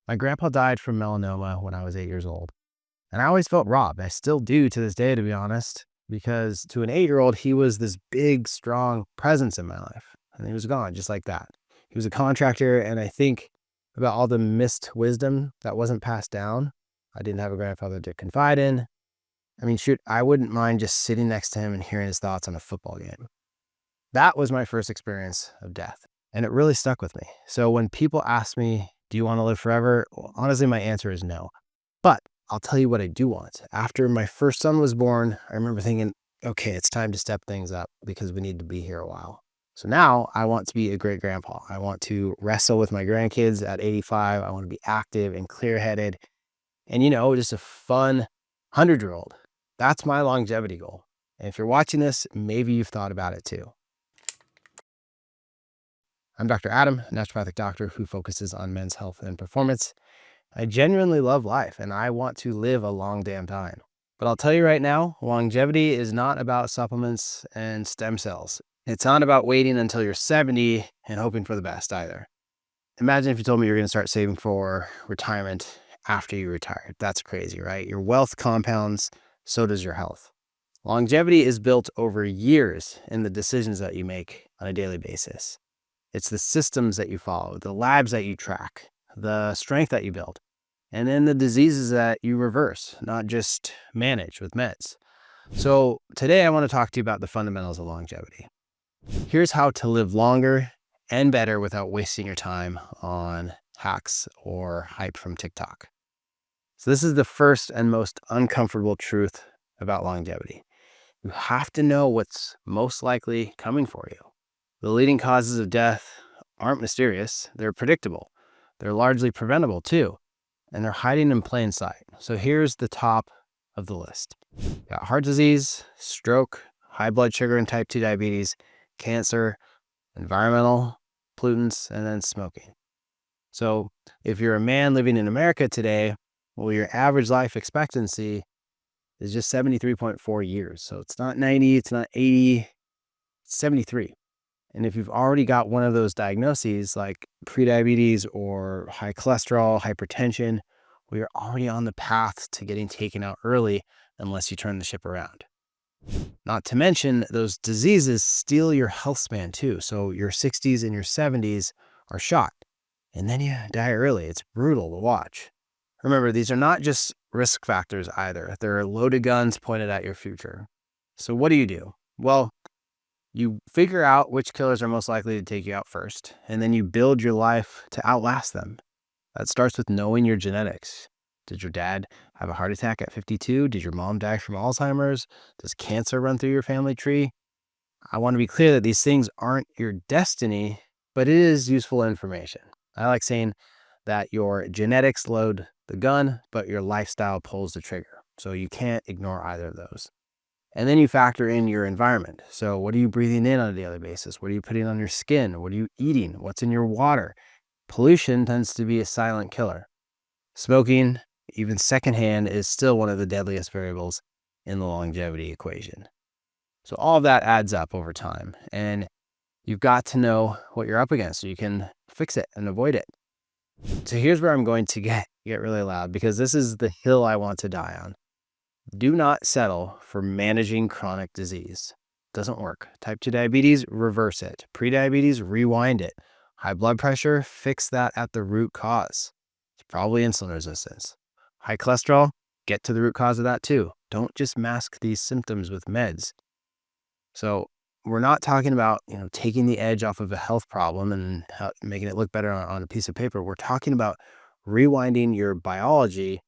My grandpa died from melanoma when I was 8 years old. And I always felt robbed. I still do to this day, to be honest, because to an 8-year old, he was this big, strong presence in my life. And he was gone just like that. He was a contractor. And I think about all the missed wisdom that wasn't passed down. I didn't have a grandfather to confide in. I mean, shoot, I wouldn't mind just sitting next to him and hearing his thoughts on a football game. That was my first experience of death. And it really stuck with me. So when people ask me, do you want to live forever? Well, honestly, my answer is no. But I'll tell you what I do want. After my first son was born, I remember thinking, okay, it's time to step things up because we need to be here a while. So now I want to be a great grandpa. I want to wrestle with my grandkids at 85. I want to be active and clear-headed and, just a fun 100-year-old. That's my longevity goal. And if you're watching this, maybe you've thought about it too. I'm Dr. Adam, a naturopathic doctor who focuses on men's health and performance. I genuinely love life and I want to live a long damn time. But I'll tell you right now, longevity is not about supplements and stem cells. It's not about waiting until you're 70 and hoping for the best either. Imagine if you told me you're going to start saving for retirement after you retire. That's crazy, right? Your wealth compounds, so does your health. Longevity is built over years in the decisions that you make on a daily basis. It's the systems that you follow, the labs that you track, the strength that you build, and then the diseases that you reverse, not just manage with meds. So today I want to talk to you about the fundamentals of longevity. Here's how to live longer and better without wasting your time on hacks or hype from TikTok. So this is the first and most uncomfortable truth about longevity. You have to know what's most likely coming for you. The leading causes of death aren't mysterious, they're predictable. They're largely preventable too, and they're hiding in plain sight. So here's the top of the list. You got heart disease, stroke, high blood sugar and type 2 diabetes, cancer, environmental pollutants, and then smoking. So if you're a man living in America today, well, your average life expectancy is just 73.4 years. So it's not 90, it's not 80, it's 73. And if you've already got one of those diagnoses like prediabetes or high cholesterol, hypertension, we are already on the path to getting taken out early unless you turn the ship around. Not to mention those diseases steal your health span too. So your 60s and your 70s are shot and then you die early. It's brutal to watch. Remember, these are not just risk factors either. They're loaded guns pointed at your future. So what do? Well, you figure out which killers are most likely to take you out first, and then you build your life to outlast them. That starts with knowing your genetics. Did your dad have a heart attack at 52? Did your mom die from Alzheimer's? Does cancer run through your family tree? I want to be clear that these things aren't your destiny, but it is useful information. I like saying that your genetics load the gun, but your lifestyle pulls the trigger. So you can't ignore either of those. And then you factor in your environment. So what are you breathing in on a daily basis? What are you putting on your skin? What are you eating? What's in your water? Pollution tends to be a silent killer. Smoking, even secondhand, is still one of the deadliest variables in the longevity equation. So all of that adds up over time. And you've got to know what you're up against so you can fix it and avoid it. So here's where I'm going to get really loud because this is the hill I want to die on. Do not settle for managing chronic disease. Doesn't work. Type 2 diabetes, reverse it. Prediabetes, rewind it. High blood pressure, fix that at the root cause. It's probably insulin resistance. High cholesterol, get to the root cause of that too. Don't just mask these symptoms with meds. So we're not talking about, taking the edge off of a health problem and making it look better on a piece of paper. We're talking about rewinding your biology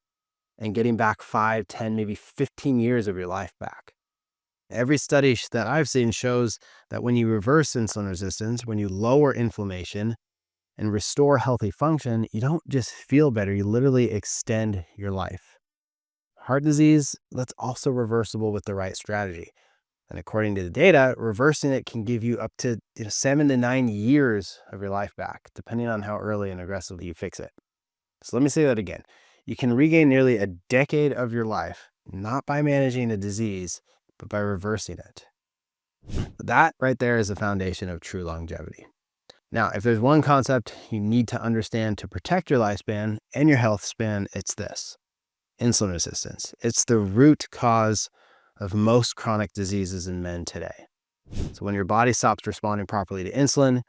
and getting back 5, 10, maybe 15 years of your life back. Every study that I've seen shows that when you reverse insulin resistance, when you lower inflammation and restore healthy function, you don't just feel better, you literally extend your life. Heart disease, that's also reversible with the right strategy. And according to the data, reversing it can give you up to 7 to 9 years of your life back, depending on how early and aggressively you fix it. So let me say that again. You can regain nearly a decade of your life, not by managing a disease, but by reversing it. That right there is the foundation of true longevity. Now, if there's one concept you need to understand to protect your lifespan and your health span, it's this: insulin resistance. It's the root cause of most chronic diseases in men today. So when your body stops responding properly to insulin,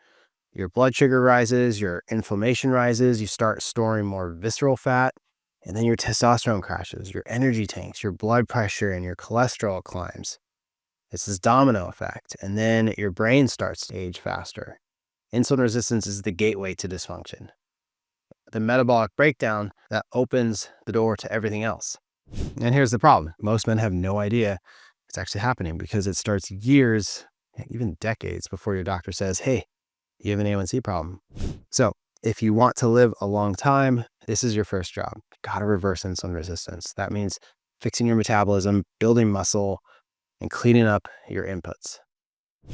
your blood sugar rises, your inflammation rises, you start storing more visceral fat, and then your testosterone crashes, your energy tanks, your blood pressure, and your cholesterol climbs. It's this domino effect, and then your brain starts to age faster. Insulin resistance is the gateway to dysfunction, the metabolic breakdown that opens the door to everything else. And here's the problem: most men have no idea it's actually happening because it starts years, even decades before your doctor says, hey, you have an A1C problem. So if you want to live a long time, this is your first job. Got to reverse insulin resistance. That means fixing your metabolism, building muscle, and cleaning up your inputs.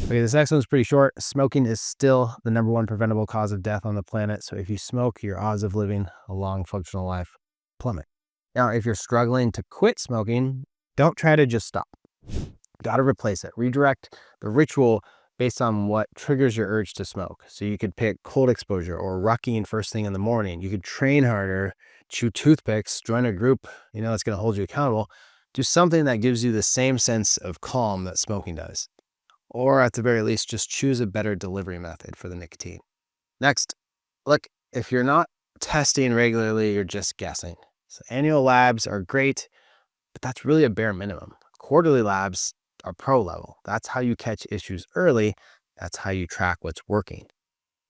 Okay, this next one's pretty short. Smoking is still the #1 preventable cause of death on the planet. So if you smoke, your odds of living a long, functional life plummet. Now, if you're struggling to quit smoking, don't try to just stop. Got to replace it. Redirect the ritual based on what triggers your urge to smoke. So you could pick cold exposure or rucking first thing in the morning. You could train harder, chew toothpicks, join a group, that's going to hold you accountable. Do something that gives you the same sense of calm that smoking does. Or at the very least, just choose a better delivery method for the nicotine. Next, look, if you're not testing regularly, you're just guessing. So annual labs are great, but that's really a bare minimum. Quarterly labs are pro level. That's how you catch issues early. That's how you track what's working.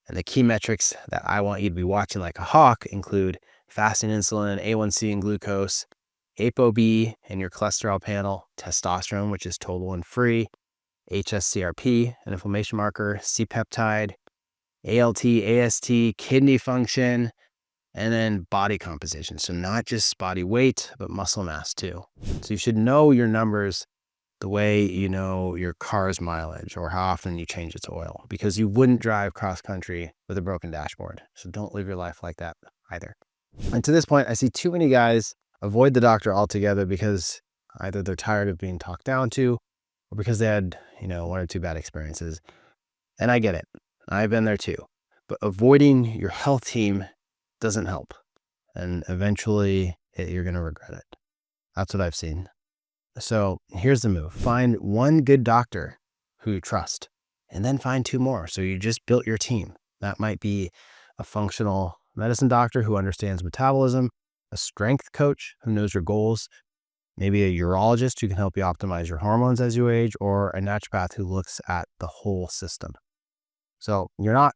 And the key metrics that I want you to be watching like a hawk include fasting insulin, A1C and glucose, ApoB in your cholesterol panel, testosterone, which is total and free, HSCRP, an inflammation marker, C-peptide, ALT, AST, kidney function, and then body composition. So not just body weight, but muscle mass too. So you should know your numbers the way you know your car's mileage or how often you change its oil, because you wouldn't drive cross country with a broken dashboard. So don't live your life like that either. And to this point, I see too many guys avoid the doctor altogether because either they're tired of being talked down to or because they had, 1 or 2 bad experiences. And I get it. I've been there too. But avoiding your health team doesn't help. And eventually you're going to regret it. That's what I've seen. So here's the move. Find one good doctor who you trust, and then find 2 more. So you just built your team. That might be a functional medicine doctor who understands metabolism, a strength coach who knows your goals, maybe a urologist who can help you optimize your hormones as you age, or a naturopath who looks at the whole system. So you're not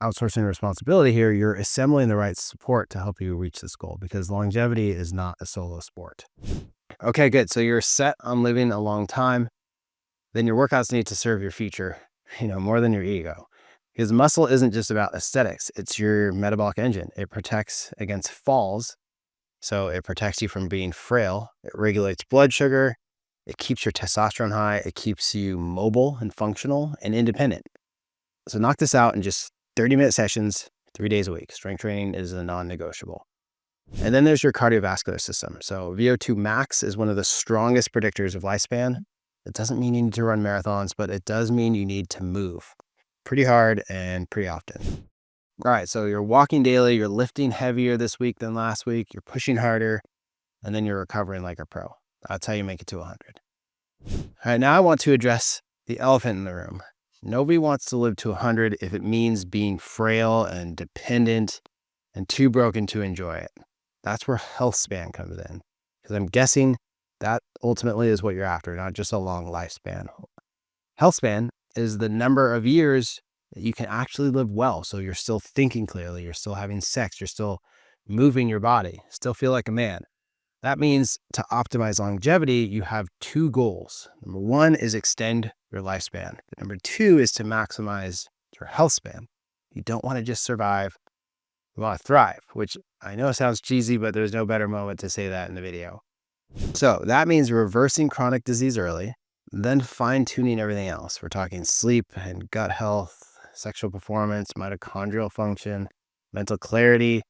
outsourcing responsibility here. You're assembling the right support to help you reach this goal, because longevity is not a solo sport. Okay, good. So you're set on living a long time. Then your workouts need to serve your future, more than your ego. Because muscle isn't just about aesthetics. It's your metabolic engine. It protects against falls. So it protects you from being frail. It regulates blood sugar. It keeps your testosterone high. It keeps you mobile and functional and independent. So knock this out in just 30-minute sessions, 3 days a week. Strength training is a non-negotiable. And then there's your cardiovascular system. So VO2 max is one of the strongest predictors of lifespan. It doesn't mean you need to run marathons, but it does mean you need to move pretty hard and pretty often. All right, so you're walking daily, you're lifting heavier this week than last week, you're pushing harder, and then you're recovering like a pro. That's how you make it to 100. All right, now I want to address the elephant in the room. Nobody wants to live to 100 if it means being frail and dependent and too broken to enjoy it. That's where Healthspan comes in, because I'm guessing that ultimately is what you're after, not just a long lifespan. Healthspan is the number of years that you can actually live well. So you're still thinking clearly, you're still having sex, you're still moving your body, still feel like a man. That means to optimize longevity, you have 2 goals. Number 1 is extend your lifespan. Number 2 is to maximize your health span. You don't want to just survive, you want to thrive, which I know sounds cheesy, but there's no better moment to say that in the video. So that means reversing chronic disease early, then fine-tuning everything else. We're talking sleep and gut health, sexual performance, mitochondrial function, mental clarity.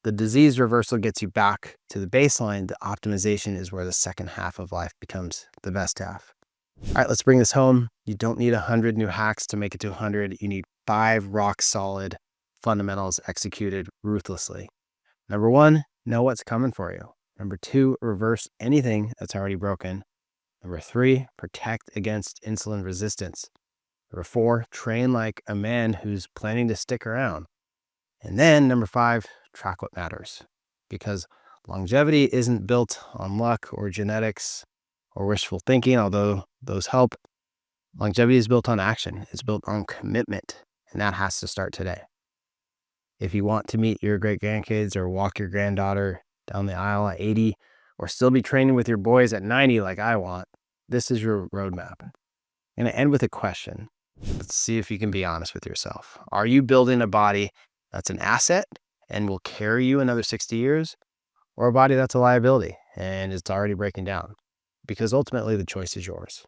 The disease reversal gets you back to the baseline. The optimization is where the second half of life becomes the best half. All right, let's bring this home. You don't need 100 new hacks to make it to 100. You need 5 rock solid fundamentals executed ruthlessly. Number 1, know what's coming for you. Number 2, reverse anything that's already broken. Number 3, protect against insulin resistance. Number 4, train like a man who's planning to stick around. And then number 5, track what matters. Because longevity isn't built on luck or genetics or wishful thinking, although those help. Longevity is built on action. It's built on commitment, and that has to start today. If you want to meet your great grandkids or walk your granddaughter down the aisle at 80 or still be training with your boys at 90 like I want, this is your roadmap. I'm going to end with a question. Let's see if you can be honest with yourself. Are you building a body that's an asset and will carry you another 60 years, or a body that's a liability and it's already breaking down? Because ultimately the choice is yours.